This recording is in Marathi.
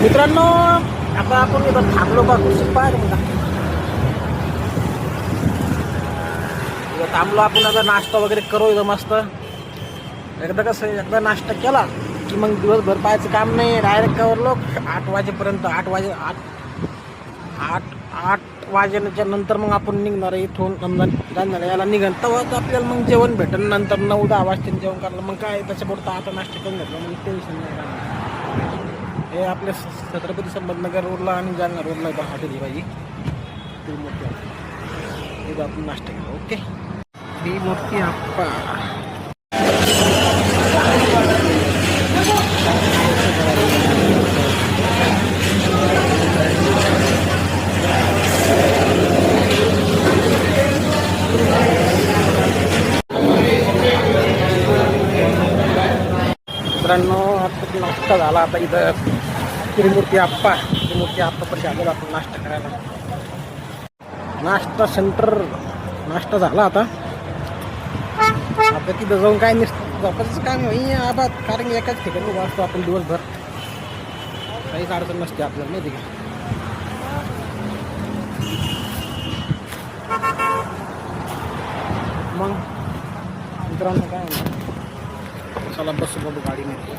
मित्रांनो, आता आपण इथं थांबलो बा कुठे पाहिजे बघा. इथं थांबलो आपण. आता नाश्ता वगैरे करू इथं मस्त. एकदा कसं एकदा नाश्ता केला की मग दिवसभर पाहायचं काम नाही. डायरेक्ट कवरलो 8 वाजेपर्यंत. 8 वाजेच्या नंतर मग आपण निघणार इथून. जाणार याला निघन तेव्हाच आपल्याला मग जेवण भेटेल. नंतर 9-10 वाजता जेवण करायला मग काय त्याच्यापुरतं आता नाश्ता करून घेतला मग टेन्शन नाही राहणार. हे आपल्या छत्रपती संभाजीनगर रोडला आणि जालना रोडला इथं हॉटेल ही पाहिजे त्रिमूर्ती. इथं आपण नाश्ता केला. ओके, त्रिमूर्ती आप्पा. मित्रांनो, आता नाश्ता झाला. आता इथं त्रिमूर्ती आप्पा पण आलेला आपण नाश्ता करायला. नाश्ता सेंटर नाश्ता झाला. आता तिथं जाऊन काय नसतं झोपायचं काम नाही आबाद. कारण की एकाच ठिकाणी वाचतो आपण दिवसभर. काहीच अडचण नसते आपल्याला, माहिती का. मग मित्रांनो काय चला बस बघू गाडीमध्ये.